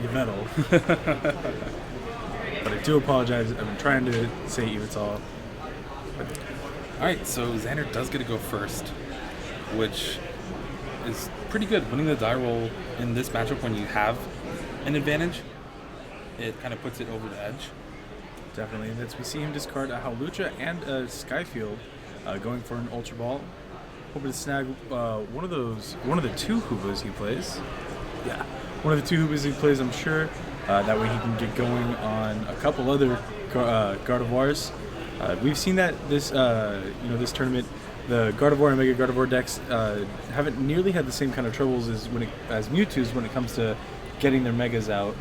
you metal. But I do apologize. I've been trying to say Evital. But All right, so Xander does get to go first, which is pretty good. Winning the die roll in this matchup when you have an advantage, it kind of puts it over the edge. definitely, we see him discard a Howlucha and a Skyfield, going for an Ultra Ball. Hoping to snag one of the two Hoopas he plays. Yeah, one of the two Hoopas he plays, I'm sure. That way he can get going on a couple other Gardevoirs. We've seen that this tournament, the Gardevoir and Mega Gardevoir decks haven't nearly had the same kind of troubles as Mewtwo's when it comes to getting their Megas out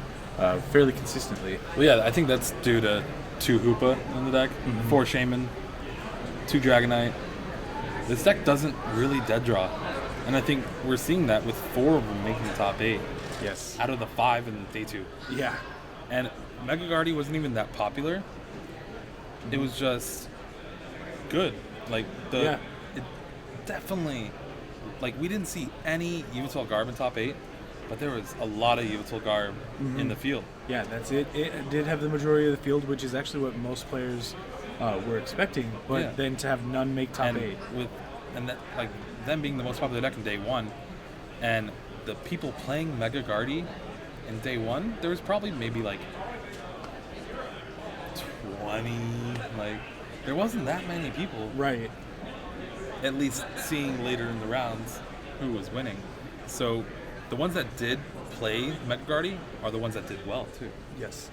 fairly consistently. Well, yeah, I think that's due to 2 Hoopa in the deck, 4 Shaman, 2 Dragonite. This deck doesn't really dead draw, and I think we're seeing that with 4 of them making the top 8 Yes. out of the 5 in day 2. Yeah. And Mega Guardy wasn't even that popular. It was just good. Like it definitely, like, we didn't see any Yveltal Garb in top 8, but there was a lot of Yveltal Garb in the field. Yeah, that's it. It did have the majority of the field, which is actually what most players were expecting. But then to have none make top 8. And that, like, them being the most popular deck in day 1, and the people playing Mega Guardy in day 1, there was probably maybe like 20, like, there wasn't that many people. Right. At least seeing later in the rounds who was winning. So the ones that did play Mega Guardy are the ones that did well too. Yes.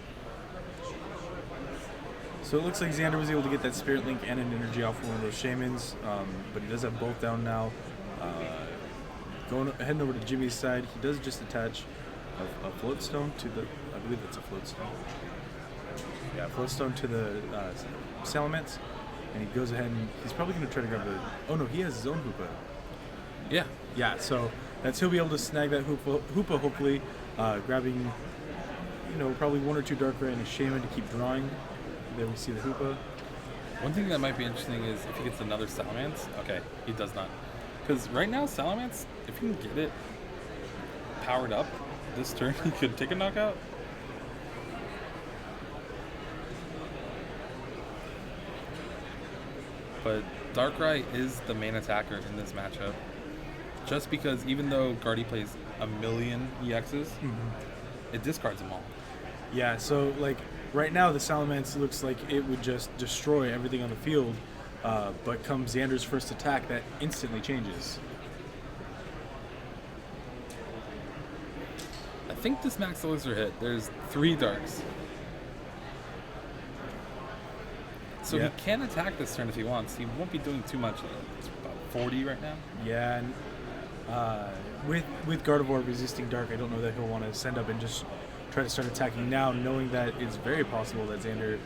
So it looks like Xander was able to get that Spirit Link and an Energy off one of those Shamans, but he does have both down now. Heading over to Jimmy's side, he does just attach a Floatstone to the, I believe it's a Floatstone. Yeah, Floatstone to the Salamence, and he goes ahead and he's probably going to try to grab the, oh no, he has his own Hoopa. Yeah. Yeah, so he'll be able to snag that Hoopa hopefully, grabbing, probably 1 or 2 Darkrai and a Shaman to keep drawing. There we see the Hoopa. One thing that might be interesting is if he gets another Salamence. Okay, he does not. Because right now, Salamence, if he can get it powered up this turn, he could take a knockout. But Darkrai is the main attacker in this matchup. Just because even though Guardy plays a million EXs, it discards them all. Yeah, so like right now the Salamence looks like it would just destroy everything on the field, but come Xander's first attack, that instantly changes. I think this Max Elixir hit, there's 3 Darks. So he can attack this turn if he wants. He won't be doing too much. It's about 40 right now. Yeah, and with Gardevoir resisting Dark, I don't know that he'll want to send up and just try to start attacking now, knowing that it's very possible that Xander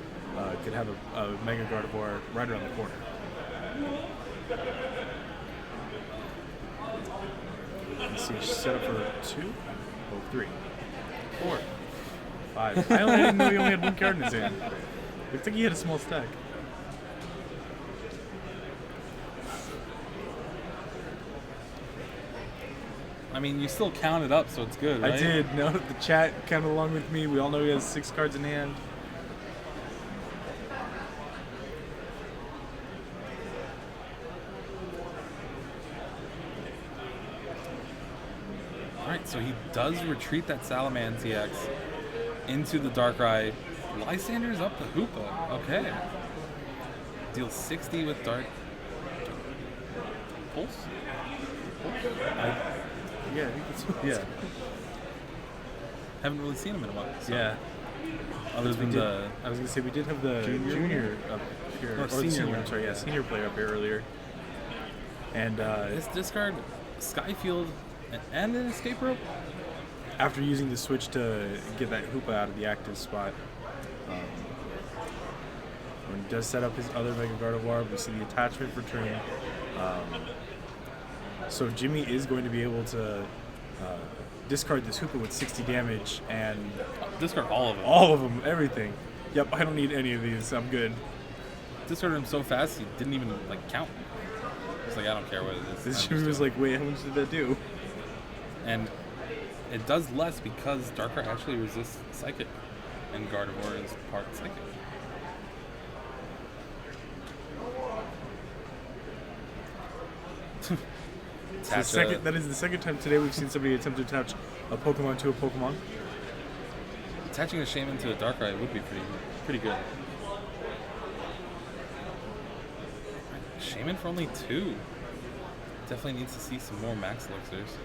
could have a Mega Gardevoir right around the corner. Let's see, set up for 2, 3, 4, 5. I didn't know he only had 1 card in his hand. Looks like he had a small stack. I mean, you still count it up, so it's good, right? I did. No, the chat counted along with me. We all know he has 6 cards in hand. Alright, so he does retreat that Salamence EX into the Darkrai. Lysander's up the Hoopa. Okay. Deals 60 with Dark Pulse? Yeah, I think that's what Yeah. Haven't really seen him in a while. So. Yeah. Other than the I was going to say, we did have the junior up here. Or the senior, I'm sorry, yeah. senior player up here earlier. And this discard Skyfield and an escape rope. after using the switch to get that Hoopa out of the active spot, when he does set up his other Mega Gardevoir, we see the attachment for turn. So Jimmy is going to be able to discard this Hoopa with 60 damage and Discard all of them. all of them, everything. Yep, I don't need any of these. I'm good. Discarded him so fast he didn't even count. He's like, I don't care what it is. This I'm Jimmy just was doing like, wait, how much did that do? And it does less because Darkrai actually resists Psychic, and Gardevoir is part Psychic. That is the second time today we've seen somebody attempt to attach a Pokemon to a Pokemon. Attaching a Shaman to a Darkrai would be pretty good. Shaman for only 2. Definitely needs to see some more Max Elixirs.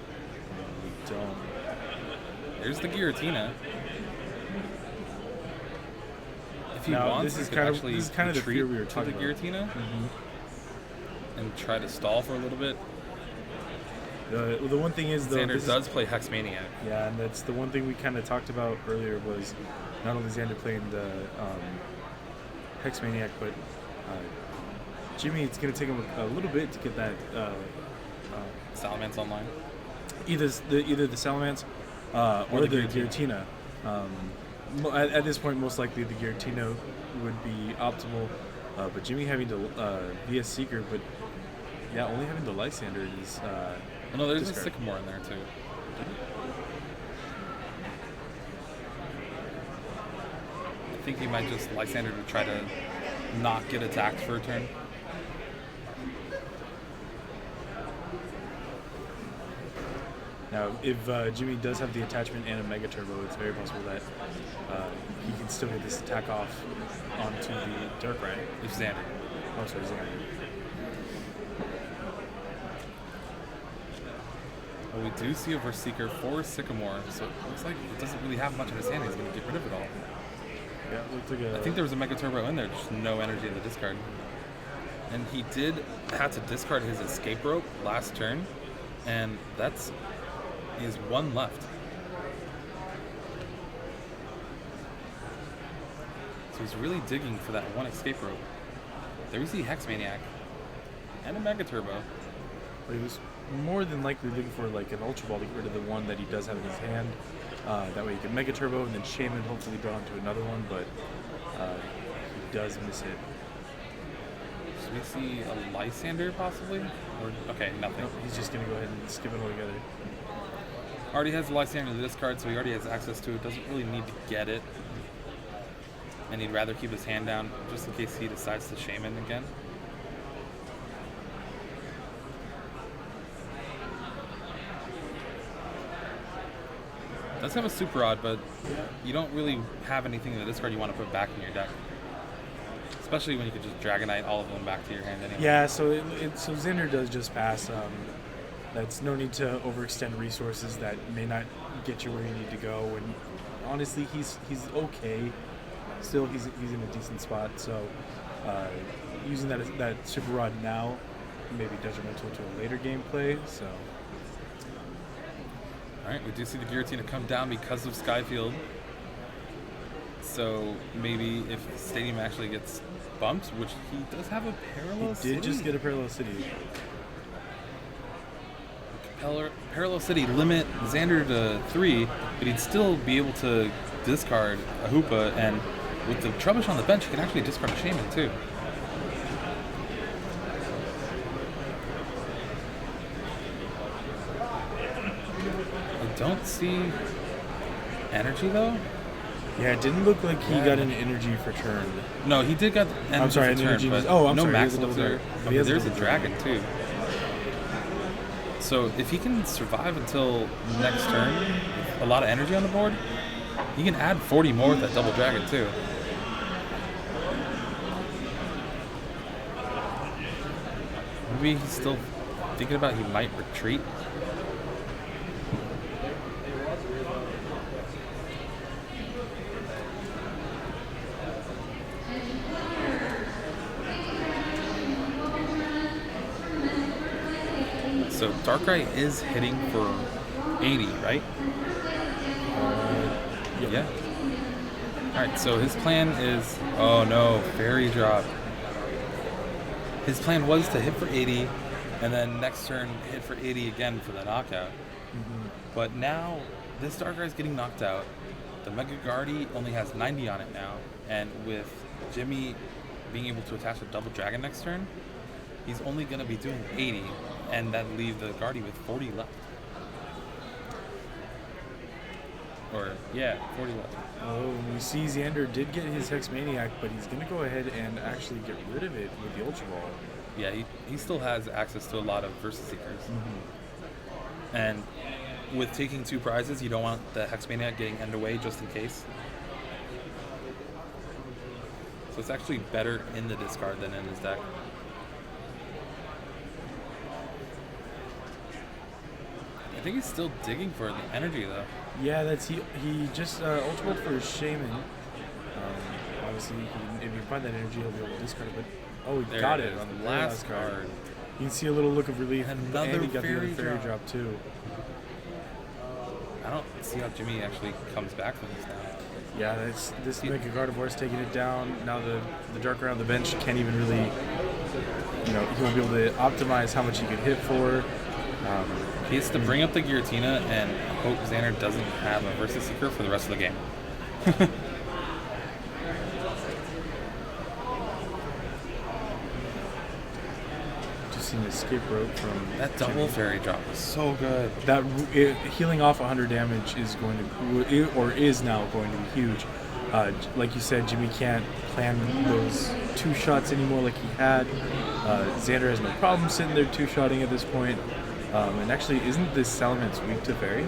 We don't. There's the Giratina. If he Now, wants, this is he kind could of actually this is kind of the retreat fear we were to talking the about. Giratina and try to stall for a little bit. The one thing is, though, Xander does play Hex Maniac. Yeah, and that's the one thing we kind of talked about earlier was not only Xander playing the Hex Maniac, but Jimmy, it's going to take him a little bit to get that Salamence online. either the Salamence or the Giratina. At this point, most likely the Giratina would be optimal, but Jimmy having to VS Seeker, but yeah, only having the Lysander is. Well, no, there's discard. a Sycamore in there too. I think he might just Lysander to try to not get attacked for a turn. Now, if Jimmy does have the attachment and a Mega Turbo, it's very possible that he can still get this attack off onto the Darkrai. If Xander. Oh, sorry, Xander. Well, we do see a Verseeker for Sycamore, so it looks like it doesn't really have much in his hand. He's going to get rid of it all. Yeah, it looks like a... I think there was a Mega Turbo in there, just no energy in the discard. And he did have to discard his Escape Rope last turn, and he has 1 left. So he's really digging for that 1 Escape Rope. There we see Hex Maniac and a Mega Turbo. But he was more than likely looking for like an Ultra Ball to get rid of the one that he does have in his hand. That way he can Mega Turbo and then Shaman hopefully draw into another one, but he does miss it. So we see a Lysander possibly? Or, okay, nothing. Nope, he's just going to go ahead and skip it altogether. Already has the Lysander in the discard, so he already has access to it. Doesn't really need to get it. And he'd rather keep his hand down just in case he decides to Shaman again. Does have a Super Rod, but you don't really have anything in the discard you want to put back in your deck. Especially when you could just Dragonite all of them back to your hand anyway. Yeah, so so Xander does just pass. That's no need to overextend resources that may not get you where you need to go. And honestly, he's okay. Still, he's in a decent spot. So using that Super Rod now may be detrimental to a later gameplay. So. All right, we do see the Giratina come down because of Skyfield. So maybe if Stadium actually gets bumped, which he does have a Parallel City. He did just get a Parallel City. Parallel City limit Xander to 3, but he'd still be able to discard a Hoopa, and with the Trubbish on the bench, he can actually discard a Shaman too. I don't see energy though. Yeah, it didn't look like he got an energy for turn. No, he did get energy I'm sorry, for turn, energy. but I'm no sorry. Max He has a double Elixir. dragon. Okay, He has there's a double dragon too. So if he can survive until next turn, with a lot of energy on the board, he can add 40 more with that double dragon too. Maybe he's still thinking about he might retreat. So Darkrai is hitting for 80, right? Yeah. Alright, so his plan is... Oh no, Fairy Drop. His plan was to hit for 80, and then next turn hit for 80 again for the knockout. Mm-hmm. But now, this Darkrai is getting knocked out. The Mega Guardi only has 90 on it now, and with Jimmy being able to attach a double dragon next turn, he's only going to be doing 80, and that leave the Guardi with 40 left. Or, yeah, 40 left. Oh, we see Xander did get his Hex Maniac, but he's going to go ahead and actually get rid of it with the Ultra Ball. Yeah, he still has access to a lot of Versus Seekers. And with taking 2 prizes, you don't want the Hex Maniac getting end away just in case. So it's actually better in the discard than in his deck. I think he's still digging for the energy, though. Yeah, he just Ultra Ball for his Shaman. Obviously, if you find that energy, he'll be able to discard it. But he There got it it is. on the Last card. card. You can see a little look of relief. Another and he got the other fairy fairy drop. drop too. I don't see how Jimmy actually comes back from this now. Yeah, this Mega Gardevoir's taking it down. Now the Darkrai on the bench can't even really, he'll be able to optimize how much he could hit for. He has to bring up the Giratina and hope Xander doesn't have a Versus Seeker for the rest of the game. Just an escape rope from That double fairy drop is so good. that. Healing off 100 damage is is now going to be huge. Like you said, Jimmy can't plan those 2 shots anymore like he had. Xander has no problem sitting there 2-shotting at this point. And actually, isn't this Salamence weak to fairy?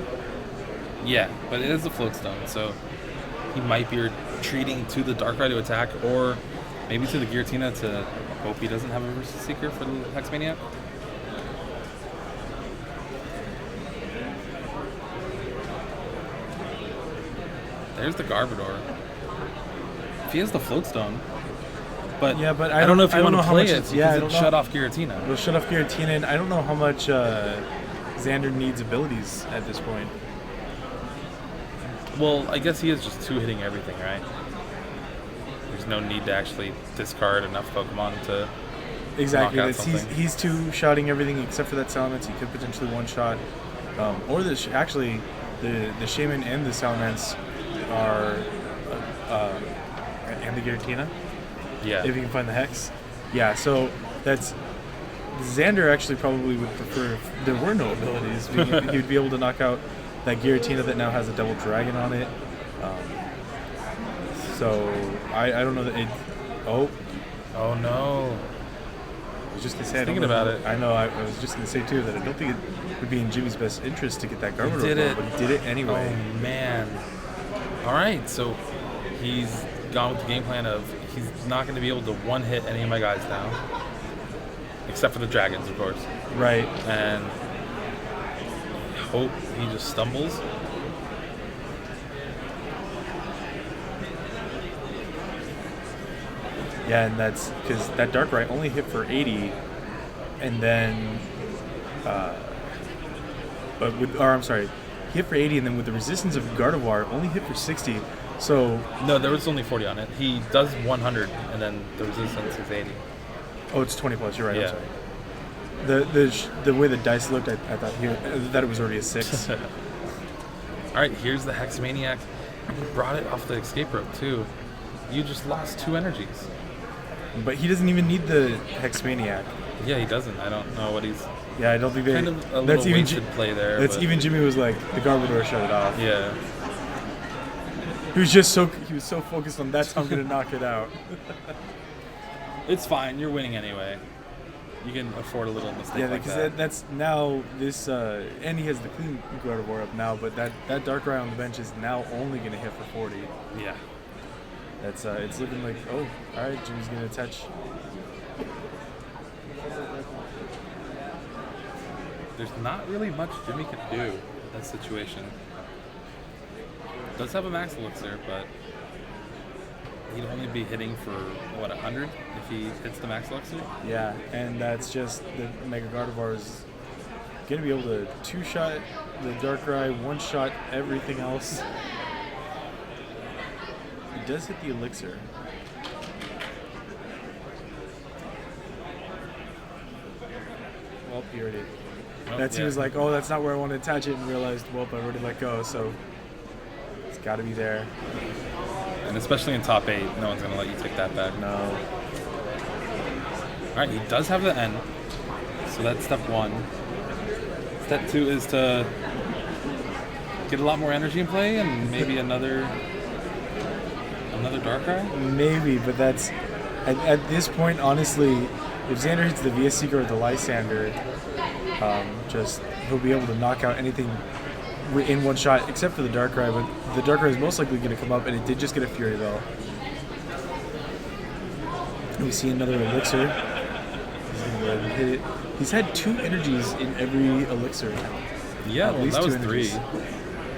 Yeah, but it is a float stone, so he might be retreating to the Darkrai to attack, or maybe to the Giratina to hope he doesn't have a Versus Seeker for the Hex Maniac. There's the Garbodor. If he has the float stone, but I don't know if you want to play it because it shut off Giratina. It'll shut off Giratina, and I don't know how much Xander needs abilities at this point. Well, I guess he is just 2-hitting everything, right? There's no need to actually discard enough Pokemon to Exactly. knock out something. He's 2-shotting everything except for that Salamence. He could potentially 1-shot. Or the Shaman and the Salamence are and the Giratina. Yeah. If you can find the Hex. Yeah, so that's... Xander actually probably would prefer if there were no abilities. He would be able to knock out that Giratina that now has a double dragon on it. So I don't know that it... Oh no. I was just going to say... Thinking about it. I know, I was just going to say too that I don't think it would be in Jimmy's best interest to get that Garbodor, did it. but he did it anyway. Oh, man. All right, so he's gone with the game plan of he's not going to be able to one-hit any of my guys now. Except for the dragons, of course. Right. And hope he just stumbles. Yeah, and that's because that Darkrai only hit for 80, and then, he hit for 80, and then with the resistance of Gardevoir, only hit for 60. So No, there was only 40 on it. He does 100, and then the resistance is 80. oh, it's 20 plus. You're right. Yeah. I'm sorry. The way the dice looked, I thought it was already a 6. All right, here's the Hex Maniac. He brought it off the escape rope too. You just lost 2 energies. But he doesn't even need the Hex Maniac. Yeah, he doesn't. I don't know what he's. Yeah, I don't think they. Kind of a that's little even wasted play there. That's but- even Jimmy was like the Garbodor shut it off. Yeah. He was so focused on that's how I'm gonna knock it out. It's fine. You're winning anyway. You can afford a little mistake Yeah, like because that. that's now this, and he has the clean Gardevoir up now, but that Darkrai on the bench is now only gonna hit for 40. Yeah. That's it's looking like, oh, all right, Jimmy's gonna touch. There's not really much Jimmy can do in that situation. Does have a max elixir, but he'd only be hitting for, 100 if he hits the max elixir? Yeah, and that's just the Mega Gardevoir is gonna be able to 2-shot the Darkrai, 1-shot everything else. He does hit the elixir. Well, he already. Oh, He yeah. was like, oh, that's not where I want to attach it, and realized, well, I already let go, so it's got to be there. And especially in top 8, no one's going to let you take that back. No. All right, he does have the N. So that's step 1. Step 2 is to get a lot more energy in play and maybe another Darkrai? Maybe, but that's at this point, honestly, if Xander hits the VS Seeker or the Lysander, just he'll be able to knock out anything in one shot, except for the Darkrai. But the Darkrai is most likely going to come up, and it did just get a Fury Bell. We see another Elixir. He's going to go ahead and hit it. He's had 2 energies in every Elixir attempt. Yeah, At well, least that was 2 energies. 3.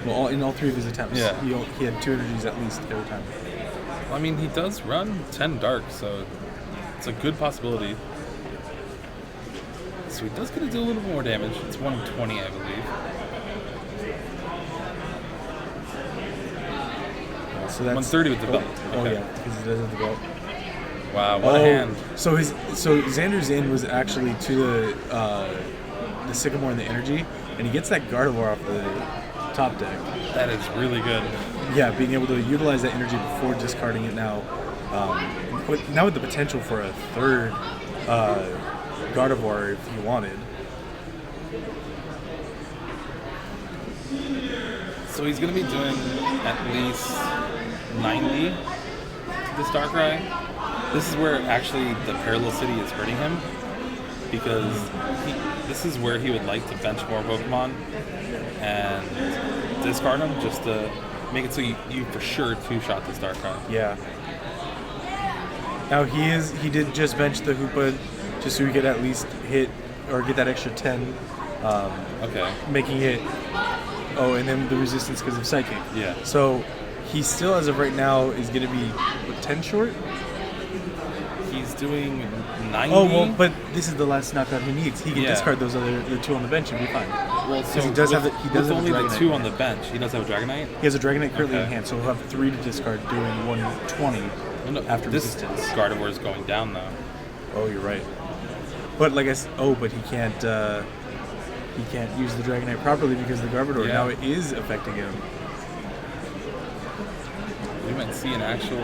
Well, in all 3 of his attempts. Yeah. He had 2 energies at least every time. I mean, he does run 10 Dark, so it's a good possibility. So he does get to do a little more damage. It's 120, I believe. So that's 130 with the belt. Oh Okay. yeah, because he does have the belt. Wow, what a hand. So Xander's in was actually to the Sycamore and the energy, and he gets that Gardevoir off the top deck. That is really good. Yeah, being able to utilize that energy before discarding it now. Now with the potential for a third Gardevoir if you wanted. So he's going to be doing at least 90 to this Darkrai. This is where actually the Parallel City is hurting him, because this is where he would like to bench more Pokemon and discard them just to make it so you for sure 2-shot this Darkrai. Yeah. Now he did just bench the Hoopa just so he could at least hit or get that extra 10. Okay. Making it. Oh, and then the resistance because of Psychic. Yeah. So he still, as of right now, is going to be 10 short. He's doing 90. Oh well, but this is the last knockout he needs. He can Yeah. discard those the 2 on the bench and be fine. Well, so he does with, have with a only the Dragonite. 2 on the bench. He does have a Dragonite. He has a Dragonite currently in Okay. hand, so he'll have 3 to discard doing 120 after this resistance. Gardevoir is going down though. Oh, you're right. But like I said, but he can't use the Dragonite properly because the Garbodor Yeah. now it is affecting him. We might see an actual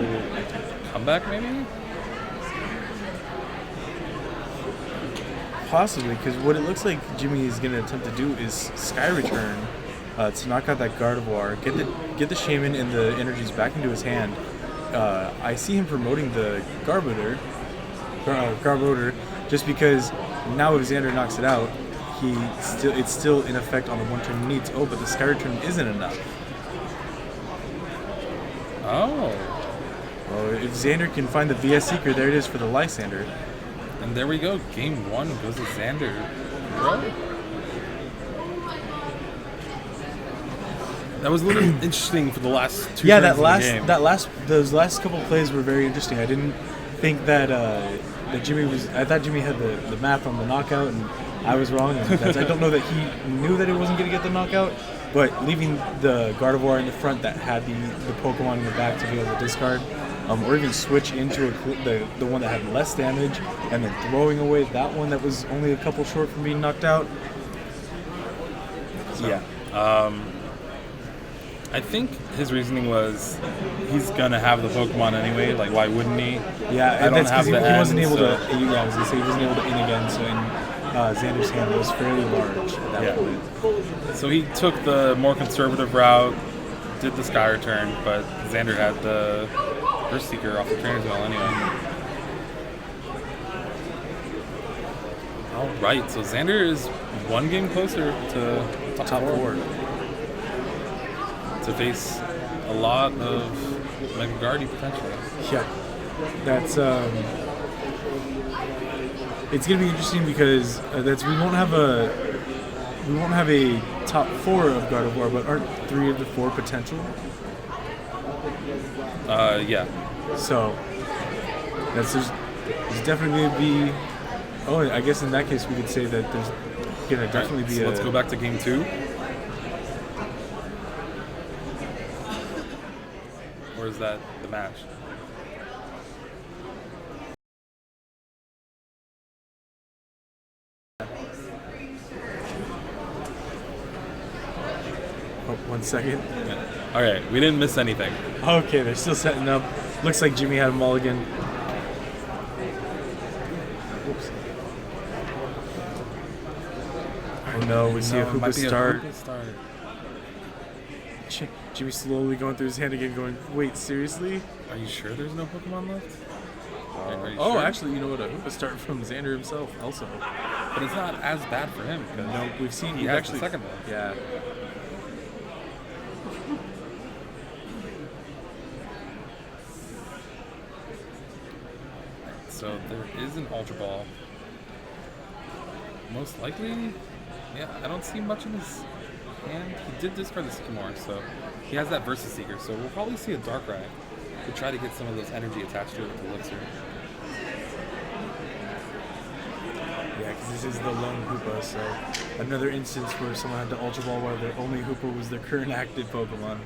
comeback maybe? Possibly, because what it looks like Jimmy is going to attempt to do is Sky Return to knock out that Gardevoir, get the Shaman and the energies back into his hand. I see him promoting the Garbodor, just because now if Xander knocks it out, it's still in effect on the 1 turn he needs. Oh, but the Sky Return isn't enough. Oh. Well, if Xander can find the VS Seeker, there it is for the Lysander. And there we go. Game 1 goes to Xander. Bro. That was a little interesting for the last 2 Yeah, turns of the game. those last couple plays were very interesting. I didn't think that Jimmy was. I thought Jimmy had the math on the knockout, and I was wrong. And I don't know that he knew that he wasn't going to get the knockout, but leaving the Gardevoir in the front that had the Pokemon in the back to be able to discard, or even switch into the one that had less damage, and then throwing away that one that was only a couple short from being knocked out. So, yeah. I think his reasoning was he's gonna have the Pokemon anyway. Like, why wouldn't he? Yeah, I and don't that's have because the he wasn't end, able so- to. Yeah, I was gonna say he wasn't able to in again. So Xander's hand was fairly large at that point. So he took the more conservative route, did the Sky Return, but Xander had the Burst Seeker off the trainer as well anyway. All right, so Xander is 1 game closer to top 4 to face a lot of Mega Guardy potentially. Yeah, that's it's gonna be interesting because we won't have a top 4 of Gardevoir, but aren't 3 of the 4 potential? Yeah. So there's definitely gonna be. Oh, I guess in that case we could say that there's gonna definitely be. So let's go back to game 2. Or is that the match? Oh, 1 second. Yeah. All right, we didn't miss anything. Okay, they're still setting up. Looks like Jimmy had a mulligan. Whoops. Oh no, we see a Hoopa start. Jimmy slowly going through his hand again, going, wait, seriously? Are you sure there's no Pokemon left? Are you Oh, sure? actually, you know what? A Hoopa start from Xander himself, also. But it's not as bad for him. Because No, we've seen he we've has actually the second one. Yeah. So there is an Ultra Ball. Most likely, yeah, I don't see much in his hand. He did discard the Sycamore, so he has that Versus Seeker. So we'll probably see a Darkrai to try to get some of those energy attached to it with Elixir. Yeah, because this is the lone Hoopa, so another instance where someone had to Ultra Ball while their only Hoopa was their current active Pokemon.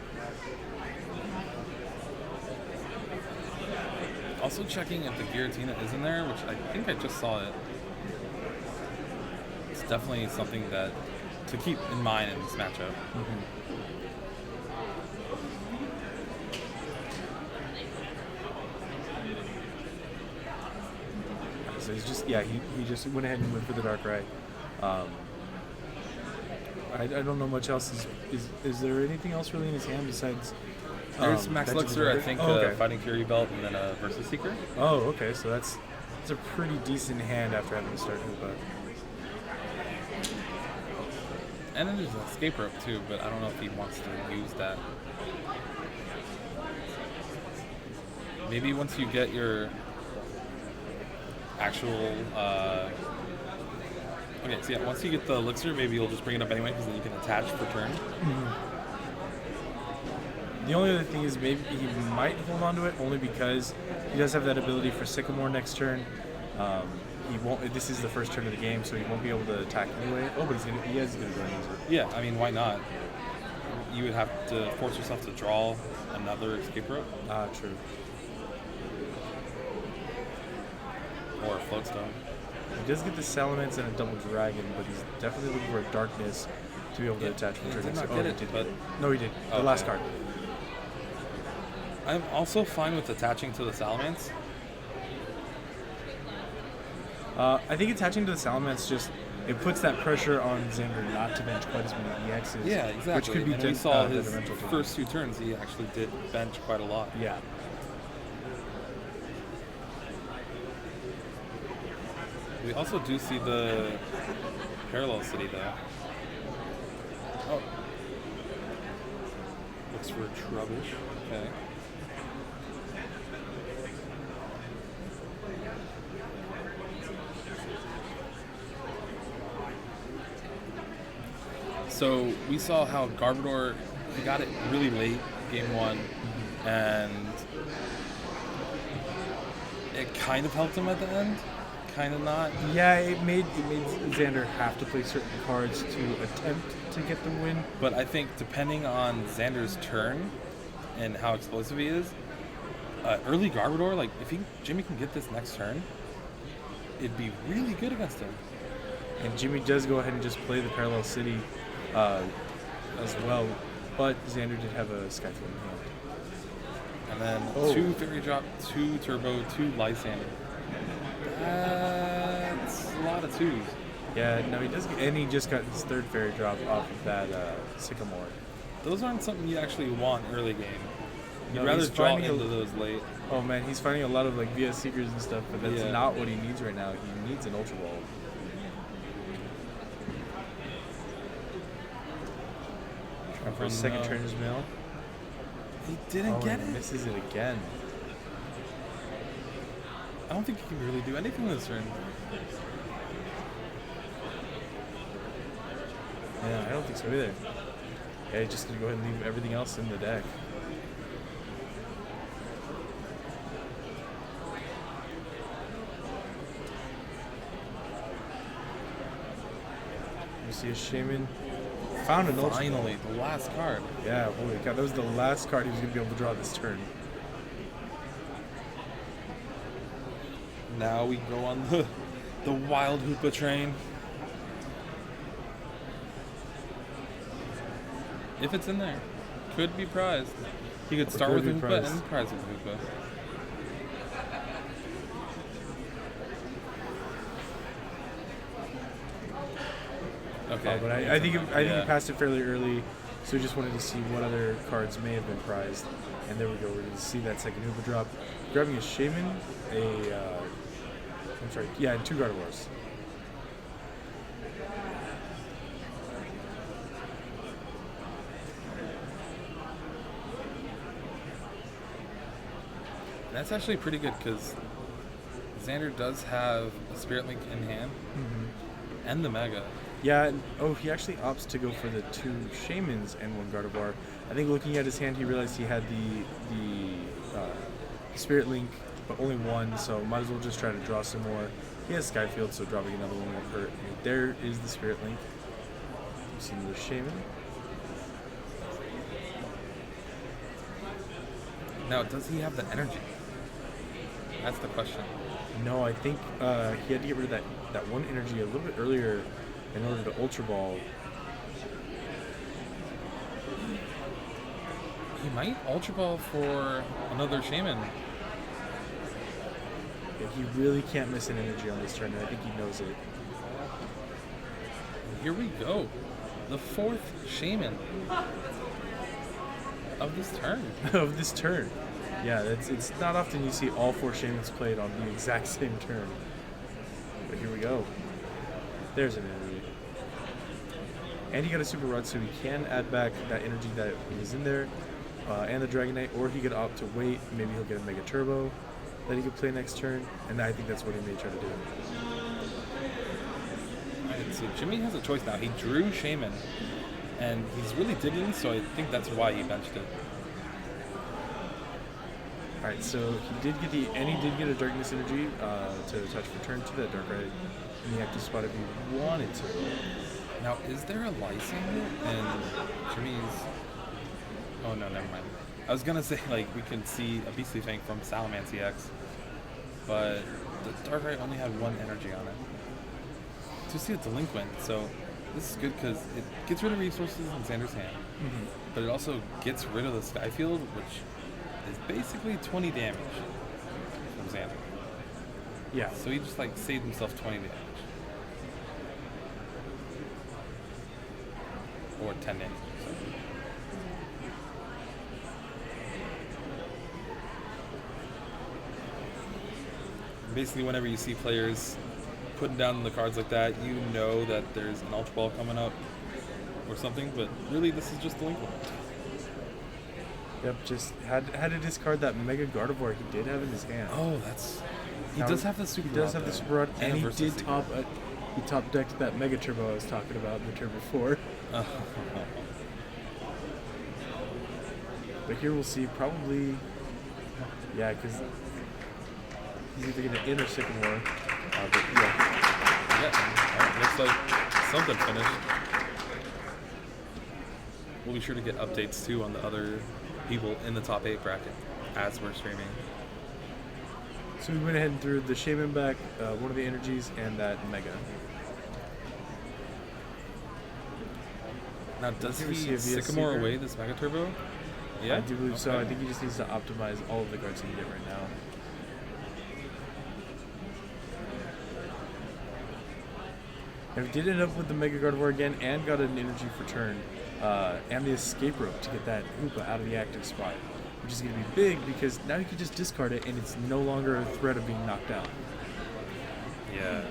Also checking if the Giratina is in there, which I think I just saw it. It's definitely something that to keep in mind in this matchup. So he's just, yeah, he just went ahead and went for the Darkrai. I don't know much else. Is there anything else really in his hand besides? There's Max Vengeance Elixir, I Rider? think, Oh, okay. Fighting Fury Belt, and then a Versus Seeker. Oh, okay. So that's a pretty decent hand after having to start Hoopa. And then there's an Escape Rope too, but I don't know if he wants to use that. Maybe once you get your actual okay, so yeah, once you get the Elixir, maybe you'll just bring it up anyway, because then you can attach for turn. The only other thing is maybe he might hold on to it only because he does have that ability for Sycamore next turn. He won't. This is the first turn of the game, so he won't be able to attack anyway. Oh, but he is going to go and use it. Yeah, I mean, why not? You would have to force yourself to draw another Escape Rope Ah, true. or a Floatstone. He does get the Salamence and a Double Dragon, but he's definitely looking for a Darkness to be able to Yeah, attach from he turn did next. not get it, he did. but- No, he did. The Okay. last card. I'm also fine with attaching to the Salamence. I think attaching to the Salamence just it puts that pressure on Xander not to bench quite as many EXs. Yeah, exactly. Which could be and we saw his detrimental to him. first two turns, he actually did bench quite a lot. Yeah. We also do see the Parallel City though. Oh. Looks for Trubbish. Okay. So we saw how Garbodor, he got it really late, game one, and it kind of helped him at the end, kind of not. Yeah, it made Xander have to play certain cards to attempt to get the win. But I think depending on Xander's turn and how explosive he is, early Garbodor, like if Jimmy can get this next turn, it'd be really good against him. And Jimmy does go ahead and just play the Parallel City as well, but Xander did have a Skyfall in hand. And then Oh. 2 Fairy Drop, 2 Turbo, 2 Lysander. That's a lot of twos. Yeah, no, he does, and he just got his third Fairy Drop off of that Sycamore. Those aren't something you actually want early game. You'd No, rather he's draw finding a- into those late. Oh man, he's finding a lot of like VS Seekers and stuff, but that's Yeah. not what he needs right now. He needs an Ultra Ball. Trying for Oh, his second no. turn as mail. He didn't get he it. misses it again. I don't think he can really do anything this turn. Yeah, I don't think so either. Yeah, he's just gonna go ahead and leave everything else in the deck. You see a Shaman found an Ultra Ball. Finally, the last card. Yeah, holy cow, that was the last card he was gonna be able to draw this turn. Now we go on the wild Hoopa train. If it's in there, could be prized. He could start could with be Hoopa prized. and prize with Hoopa. Okay. But I think he Yeah. passed it fairly early. So we just wanted to see what other cards may have been prized. And there we go. We're going to see that second Hoopa drop. Grabbing a Shaman, and 2 Gardevoirs. That's actually pretty good because Xander does have a Spirit Link in hand and the Mega. Yeah, he actually opts to go for the 2 Shamans and 1 Gardevoir. I think looking at his hand, he realized he had the Spirit Link, but only 1, so might as well just try to draw some more. He has Skyfield, so dropping another one won't hurt. And there is the Spirit Link. You see the Shaman. Now, does he have the energy? That's the question. No, I think he had to get rid of that 1 energy a little bit earlier in order to Ultra Ball. He might Ultra Ball for another Shaman. Yeah, he really can't miss an energy on this turn, and I think he knows it. And here we go. The 4th Shaman of this turn. Of this turn. Yeah, it's not often you see all 4 Shamans played on the exact same turn. But here we go. There's an energy. And he got a Super Rod, so he can add back that energy that was in there, and the Dragonite, or he could opt to wait. Maybe he'll get a Mega Turbo that he could play next turn, and I think that's what he may try to do. Alright, so Jimmy has a choice now. He drew Shaman, and he's really digging, so I think that's why he benched it. Alright, so he did get a Darkness Energy to attach for turn to that Darkrai in the active spot if he wanted to. Now, is there a Lysing in Jimmy's... Oh, no, never mind. I was going to say, like, we can see a Beastly Fang from Salamence EX, but the Darkrai only had 1 energy on it. To see a Delinquent, so this is good because it gets rid of resources in Xander's hand, but it also gets rid of the Skyfield, which is basically 20 damage from Xander. Yeah. So he just, like, saved himself 20 damage. Or 10 damage. So. Basically, whenever you see players putting down the cards like that, you know that there's an Ultra Ball coming up or something, but really this is just Delinquent. Yep, just had to discard that Mega Gardevoir he did have in his hand. Oh, he does have the Super Rod. He does have the Super Rod, and he did top decked that Mega Turbo I was talking about in the turn before. But here we'll see probably, yeah, because he's either going to in or Sycamore. But yeah, looks like something finished. We'll be sure to get updates too on the other people in the top 8 bracket as we're streaming. So we went ahead and threw the Shaman back, one of the energies, and that Mega. Now, does he Sycamore away this Mega Turbo? Yeah, I do believe so. I think he just needs to optimize all of the cards he can get right now. And we did end up with the Mega Gardevoir again and got an energy for turn, and the Escape Rope to get that Hoopa out of the active spot, which is going to be big because now you can just discard it and it's no longer a threat of being knocked out. Yeah.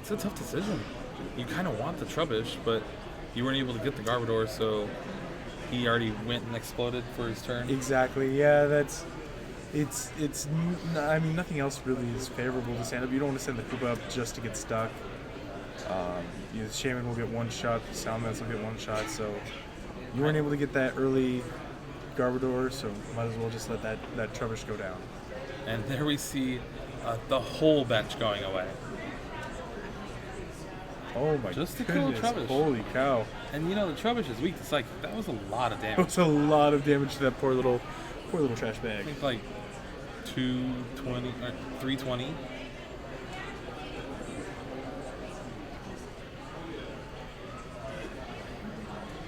It's a tough decision. You kind of want the Trubbish, but you weren't able to get the Garbodor, so he already went and exploded for his turn. Exactly. Yeah, I mean, nothing else really is favorable to stand up. You don't want to send the Hoopa up just to get stuck. The Shaman will get 1 shot, the Salamence will get 1 shot, so you weren't able to get that early Garbodor, so might as well just let that Trubbish go down. And there we see the whole bench going away. Oh my just goodness, to kill Trubbish. Holy cow. And you know, the Trubbish is weak to Psychic. That was a lot of damage. That was a lot of damage to that poor little trash bag. I think like 220 or 320.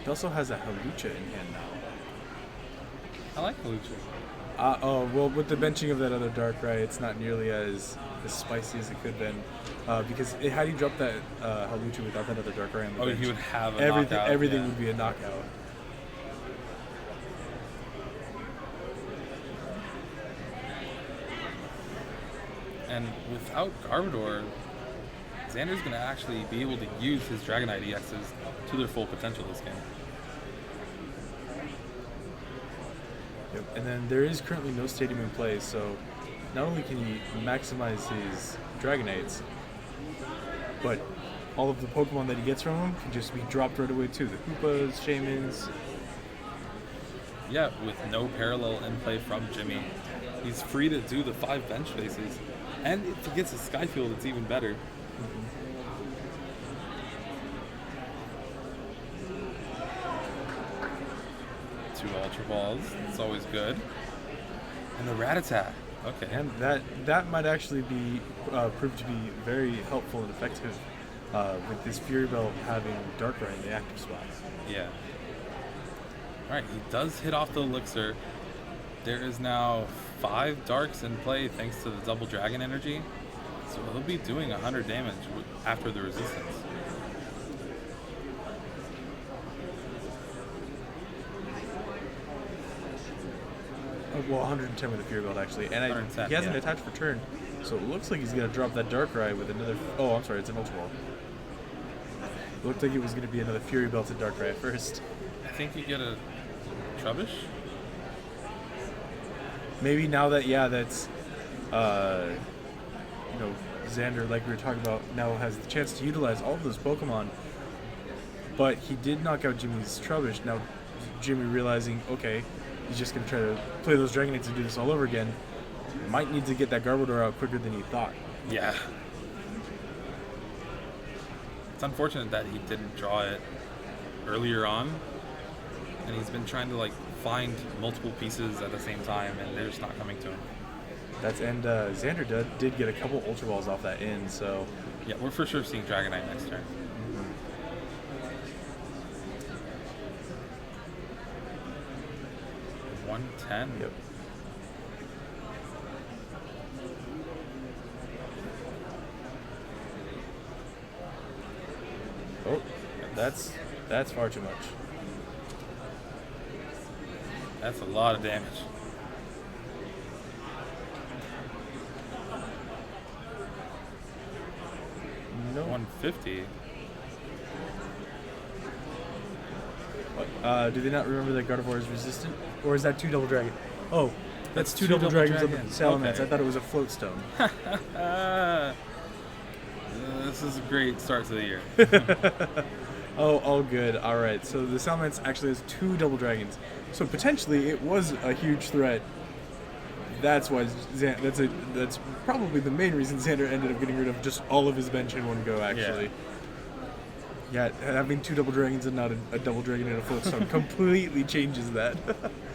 He also has a Hawlucha in hand now. I like Halucha. Oh, well, with the benching of that other Darkrai, it's not nearly as spicy as it could have been. Because had he dropped that Halucha without that other Darkrai on the bench, He would have a everything, knockout. everything would be a knockout. And without Garbodor, Xander's going to actually be able to use his Dragonite EXs to their full potential this game. Yep. And then there is currently no stadium in play, so not only can he maximize his Dragonites, but all of the Pokemon that he gets from him can just be dropped right away too. The Koopas, Shaymins. Yeah, with no parallel in play from Jimmy. He's free to do the 5 bench faces. And if he gets a Skyfield, it's even better. Two Ultra Balls. It's always good. And the Rattata. Okay. And that might actually be proved to be very helpful and effective with this Fury Belt having Darkrai in the active spot. Yeah. Alright, he does hit off the Elixir. There is now 5 Darks in play thanks to the double Dragon energy. So he'll be doing 100 damage after the resistance. Well, 110 with the Fury Belt actually, and he hasn't attached for turn, so it looks like he's gonna drop that Darkrai with another. Oh, I'm sorry, it's an Ultra Ball. It looked like it was gonna be another Fury Belted Darkrai at first. I think you get a Trubbish. Maybe now that that's, Xander, like we were talking about, now has the chance to utilize all of those Pokemon. But he did knock out Jimmy's Trubbish. Now, Jimmy realizing, okay, he's just going to try to play those Dragonites and do this all over again. Might need to get that Garbodor out quicker than he thought. Yeah. It's unfortunate that he didn't draw it earlier on. And he's been trying to, find multiple pieces at the same time, and they're just not coming to him. Xander did get a couple Ultra Balls off that in, so... Yeah, we're for sure seeing Dragonite next turn. 110. Yep. Oh, that's far too much. That's a lot of damage. No. 150. Do they not remember that Gardevoir is resistant? Or is that 2 Double Dragon? Oh, that's two double Double dragons of the Dragons. Salamence. Okay. I thought it was a float stone. This is a great start to the year. Oh, all good. All right. So the Salamence actually has 2 Double Dragons. So potentially it was a huge threat. That's why that's probably the main reason Xander ended up getting rid of just all of his bench in one go. Actually, yeah, having 2 Double Dragons and not a Double Dragon and a Float Stone completely changes that.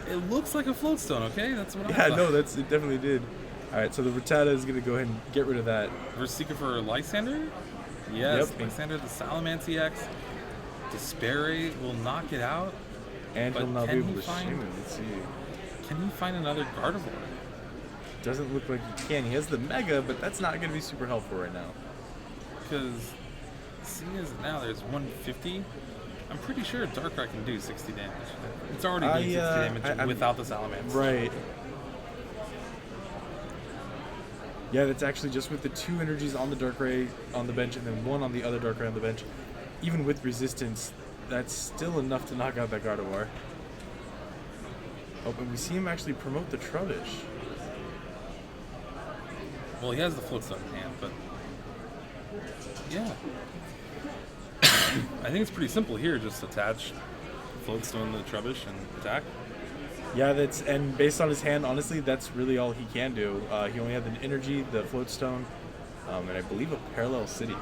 It looks like a float stone, okay? That's what I Yeah, thought. no, it definitely did. All right, so the Rattata is going to go ahead and get rid of that. We're seeking for Lysander? Yes, Yep. Lysander, the Salamence EX. Despairy will knock it out. And But he'll now be can able he to find- shim him. Let's see. Can he find another Gardevoir? Doesn't look like he can. He has the Mega, but that's not going to be super helpful right now. Because seeing as now there's 150, I'm pretty sure Darkrai can do 60 damage. It's already doing 60 damage without the Salamence. Right. Yeah, that's actually just with the 2 energies on the Darkrai on the bench and then 1 on the other Darkrai on the bench. Even with resistance, that's still enough to knock out that Gardevoir. Oh, but we see him actually promote the Trubbish. Well, he has the float stone in hand, but yeah. I think it's pretty simple here. Just attach float stone to the Trubbish and attack. Yeah, and based on his hand, honestly, that's really all he can do. He only had the energy, the Float Stone, and I believe a Parallel City.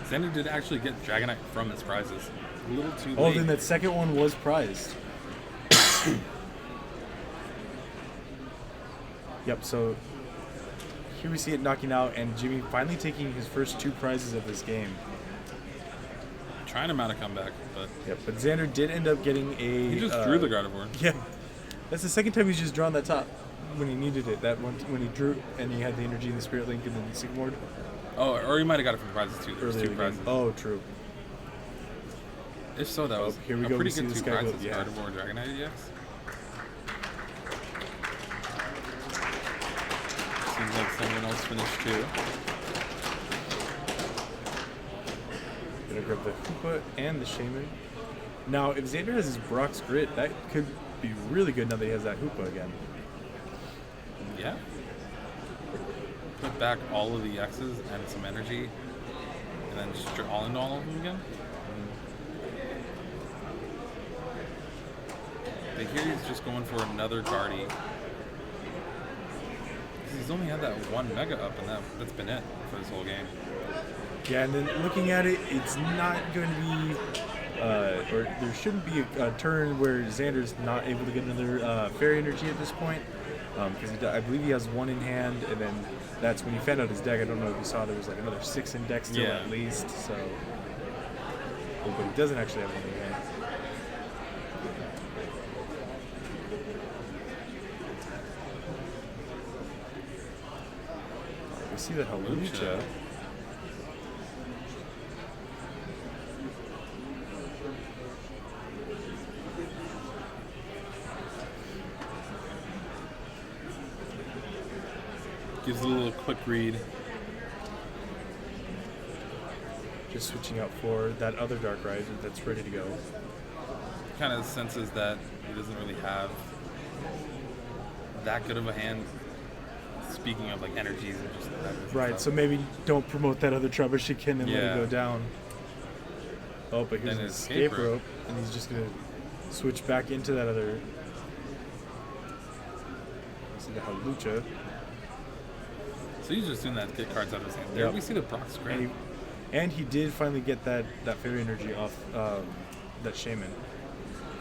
Xander did actually get Dragonite from his prizes. A little too late. Oh, then that second one was prized. Yep, so here we see it knocking out, and Jimmy finally taking his first 2 prizes of this game. trying to mount a comeback, but Yep, but Xander did end up getting a... he just drew the Gardevoir. Yeah. That's the second time he's just drawn that top when he needed it. That one when he drew and he had the energy in the Spirit Link and then the Sycamore. Oh, or he might have got it from the prizes too. There was Earlier two in the game. prizes. Oh, true. If so, that was here we a go, pretty we see good this two guy go- prizes. yeah. Gardevoir, Dragonite EX. Seems like someone else finished too. Gonna grab the Hoopa and the Shaman. Now, if Xander has his Brock's Grit, that could be really good now that he has that Hoopa again. Yeah. Put back all of the X's and some energy, and then just all into all of them again. I hear he's just going for another Guardy. He's only had that one Mega up, and that's been it for this whole game. Yeah, and then looking at it, it's not going to be, or there shouldn't be a turn where Xander's not able to get another Fairy Energy at this point, because I believe he has one in hand, and then that's when he found out his deck. I don't know if you saw there was like another 6 in deck still Yeah. at least, so. Oh, but he doesn't actually have one in hand. We see that Hawlucha. Gives a little quick read. Just switching out for that other Darkrai that's ready to go. Kind of senses that he doesn't really have that good of a hand. Speaking of like energies and just that Right, stuff. so maybe don't promote that other Trubishikin and let Yeah. it go down. Oh, but here's Then an escape escape rope, and he's just gonna switch back into that other. See the Hawlucha. So he's just doing that to get cards out of his hand. There Yep. we see the Brock's Grit. And he did finally get that Fairy Energy off that Shaman.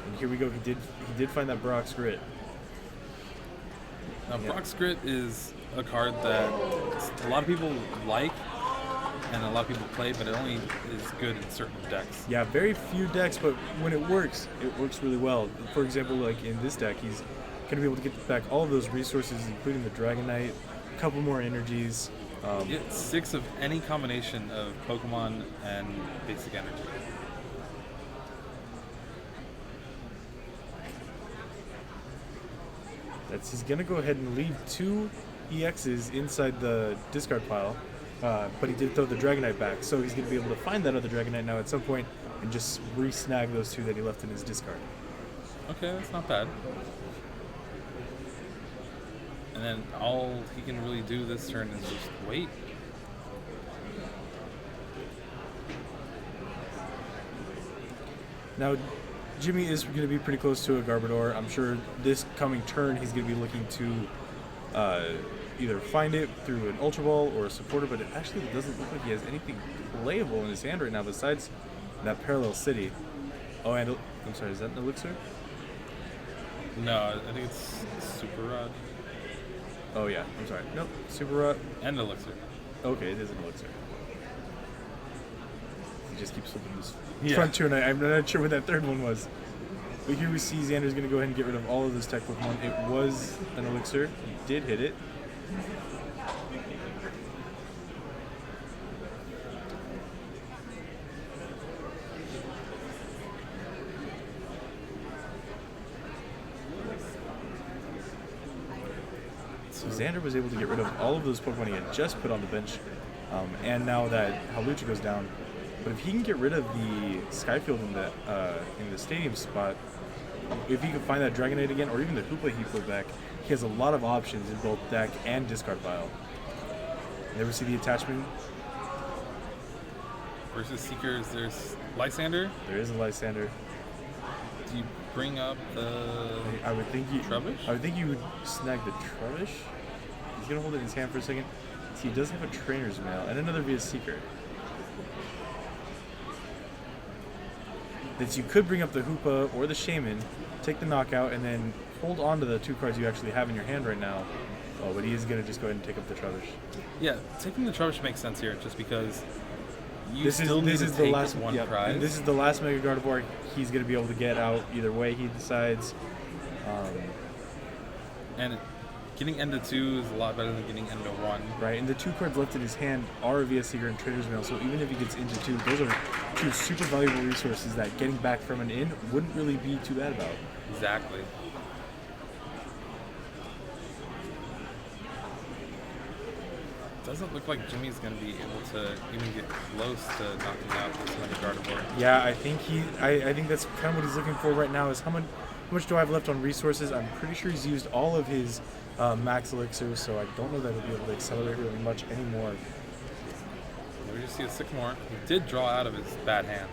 And here we go. He did find that Brock's Grit. Now, Yeah. Brock's Grit is a card that a lot of people like and a lot of people play, but it only is good in certain decks. Yeah, very few decks, but when it works really well. For example, like in this deck, he's going to be able to get back all of those resources, including the Dragonite, a couple more energies. Get 6 of any combination of Pokemon and basic energy. He's going to go ahead and leave 2 EXs inside the discard pile, but he did throw the Dragonite back, so he's going to be able to find that other Dragonite now at some point and just re-snag those 2 that he left in his discard. Okay, that's not bad. And then all he can really do this turn is just wait. Now, Jimmy is going to be pretty close to a Garbodor. I'm sure this coming turn he's going to be looking to either find it through an Ultra Ball or a supporter, but it actually doesn't look like he has anything playable in his hand right now besides that Parallel City. Oh, and I'm sorry, is that an Elixir? No, I think it's Super Rod Oh, yeah, I'm sorry. Nope, Super Rot. and Elixir. Okay, it is an Elixir. He just keeps flipping this Yeah. front two, and I'm not sure what that third one was. But here we see Xander's going to go ahead and get rid of all of this tech Pokemon. It was an Elixir. He did hit it. So Xander was able to get rid of all of those Pokemon he had just put on the bench. And now that Hawlucha goes down. But if he can get rid of the Skyfield in the stadium spot, if he can find that Dragonite again, or even the Hoopa he put back, he has a lot of options in both deck and discard pile. You ever see the attachment? Versus Seekers, there's Lysander. There is a Lysander. Do you bring up the I would think you. Trubbish? I would think you would snag the Trubbish. He's gonna hold it in his hand for a second. See, he does have a Trainer's Mail and another via Seeker. That you could bring up the Hoopa or the Shaman, take the knockout, and then hold on to the 2 cards you actually have in your hand right now. Oh, but he is gonna just go ahead and take up the Trubbish. Yeah, taking the Trubbish makes sense here, just because You still need to take one prize. And this is the last Mega Gardevoir he's going to be able to get out either way he decides. And getting Endo 2 is a lot better than getting Endo 1. Right, and the 2 cards left in his hand are VS Seeker and Trader's Mail, so even if he gets into 2, those are 2 super valuable resources that getting back from an in wouldn't really be too bad about. Exactly. Doesn't look like Jimmy's going to be able to even get close to knocking out this Mega Gardevoir. Yeah, I think I think that's kind of what he's looking for right now is how much do I have left on resources? I'm pretty sure he's used all of his max elixirs, so I don't know that he'll be able to accelerate really much anymore. We just see a Sycamore. He did draw out of his bad hand.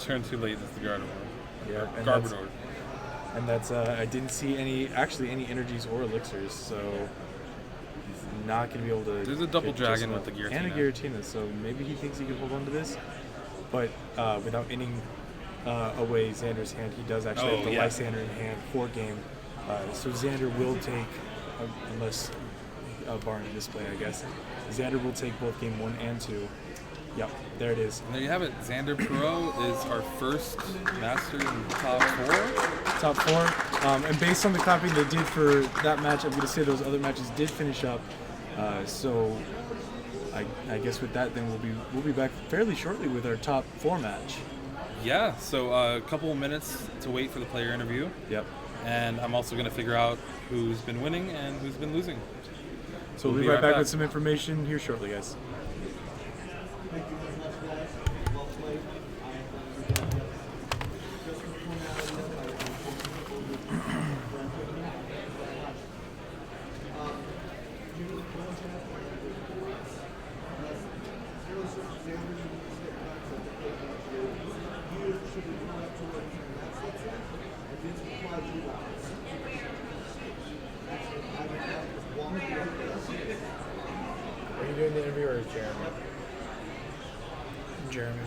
Turn too late is the Gardevoir. Yeah, Garbodor. And that's I didn't see any energies or elixirs, so he's not going to be able to. There's a double dragon with the Giratina. And a Giratina, so maybe he thinks he can hold on to this, but without ending away Xander's hand, he does actually have the Lysander in hand for game. So Xander will take, unless barring display, I guess, Xander will take both game 1 and 2. Yep, there it is. And there you have it. Xander Pro is our first master in the top 4. Top 4. And based on the copying they did for that match, I'm going to say those other matches did finish up. So I guess with that, then we'll be back fairly shortly with our top 4 match. Yeah, so a couple of minutes to wait for the player interview. Yep. And I'm also going to figure out who's been winning and who's been losing. So we'll be right back with some information here shortly, guys. Are you doing the interview or is Jeremy? Jeremy.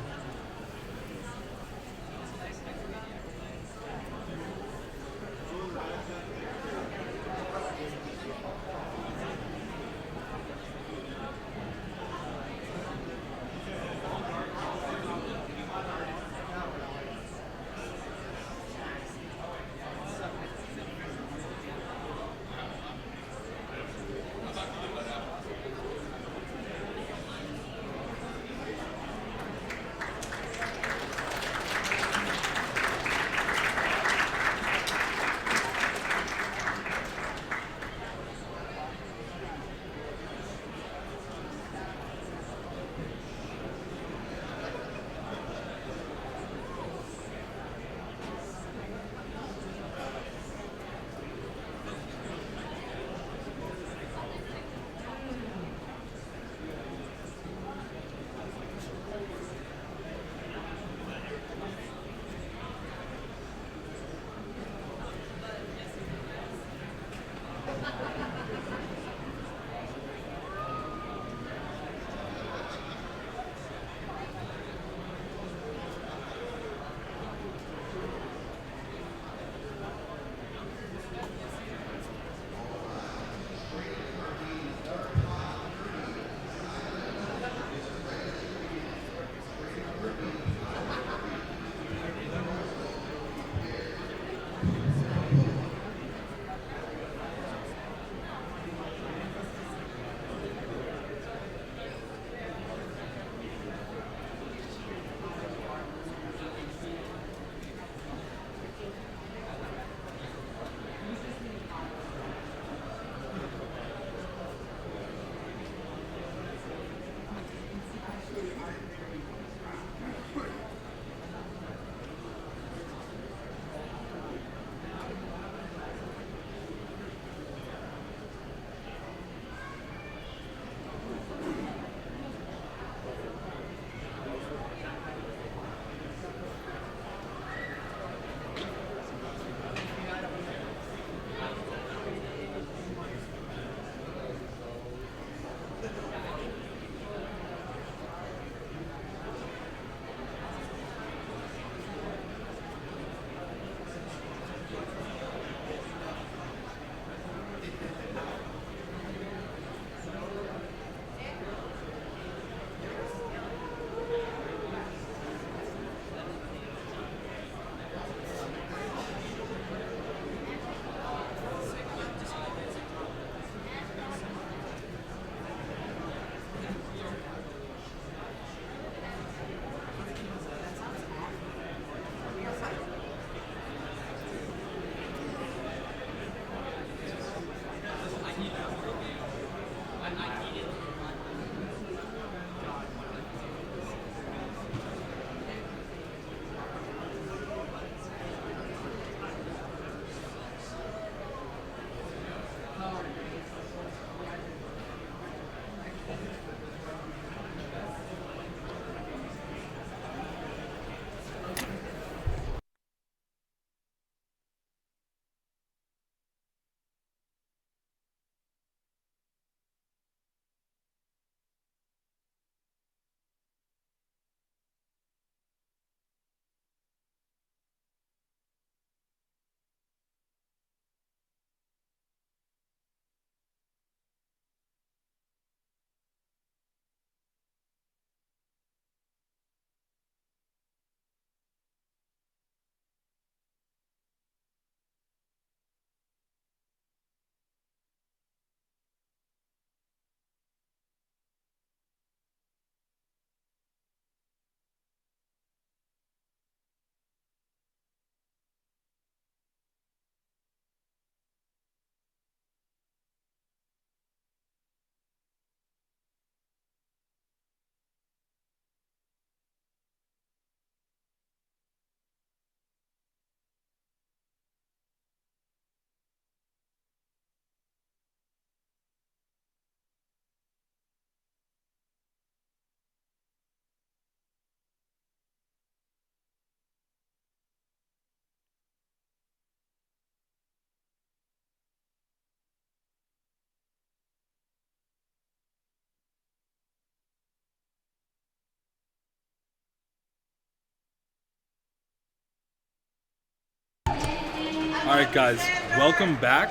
All right, guys, welcome back.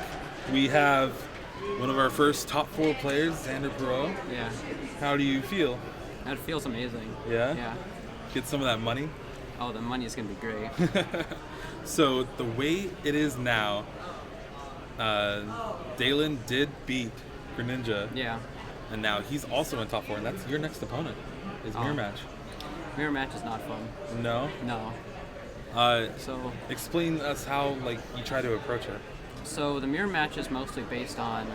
We have one of our first top 4 players, Xander Perot. Yeah, How do you feel? that feels amazing. Yeah? Yeah. Get some of that money? Oh, the money is gonna be great. So the way it is now, Dalen did beat Greninja, Yeah. and now he's also in top 4, and that's your next opponent, is Mirror Oh. Match. Mirror match is not fun. No? No. So, Explain us how you try to approach it. so the mirror match is mostly based on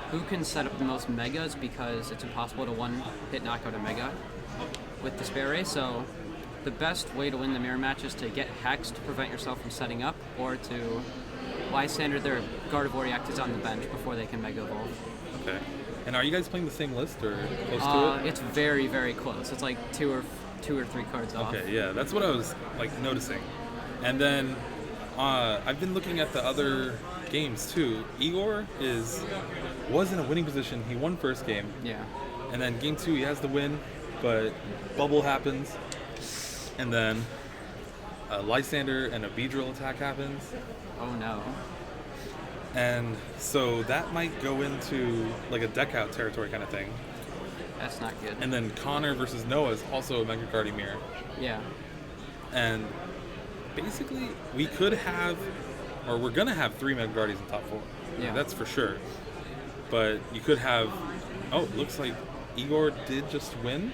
who can set up the most megas because it's impossible to one-hit knockout a mega with the spare ray. So, the best way to win the mirror match is to get Hex to prevent yourself from setting up, or to Lysander their Gardevoir is on the bench before they can mega evolve. Okay. And are you guys playing the same list or close to it? It's very, very close. It's like two or three cards off. Okay, yeah, that's what I was noticing. And then I've been looking at the other games too. Igor was in a winning position. He won first game, Yeah. and then game 2 he has the win, but bubble happens, and then a Lysander and a Beedrill attack happens, Oh no. and so that might go into a deck out territory kind of thing. That's not good. And then Connor versus Noah is also a Mega Guardian Mirror. Yeah. And basically, we could have, or we're going to have 3 Mega Guardians in top 4. Yeah. That's for sure. But you could have, looks like Igor did just win.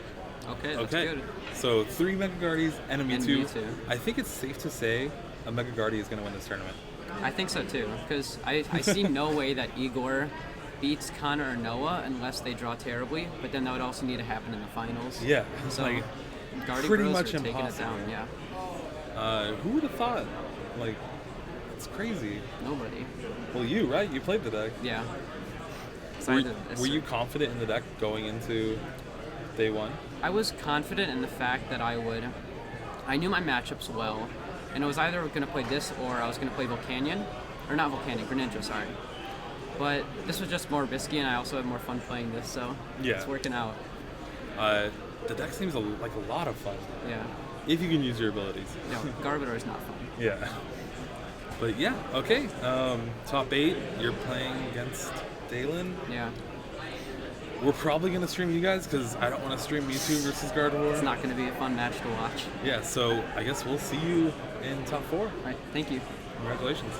Okay, that's Okay. good. So 3 Mega Guardians and a And Mewtwo. Mewtwo. I think it's safe to say a Mega Guardian is going to win this tournament. I think so too, because I see no way that Igor beats Connor or Noah unless they draw terribly, but then that would also need to happen in the finals. Yeah. So Guardy pretty Bros much are taking it impossible. down, yeah. Who would have thought? It's crazy. Nobody. Well, you, right? You played the deck. Yeah. Were you confident in the deck going into day 1? I was confident in the fact that I knew my matchups well, and I was either going to play this or I was going to play Volcanion, or not Volcanion, Greninja, sorry. But this was just more risky, and I also had more fun playing this, so Yeah. it's working out. The deck seems like a lot of fun. Yeah. If you can use your abilities. No, Garbodor is not fun. Yeah. But yeah, okay. Top 8, you're playing against Dalen. Yeah. We're probably going to stream you guys because I don't want to stream Mewtwo versus Gardevoir. It's not going to be a fun match to watch. Yeah, so I guess we'll see you in top 4. All right, thank you. Congratulations.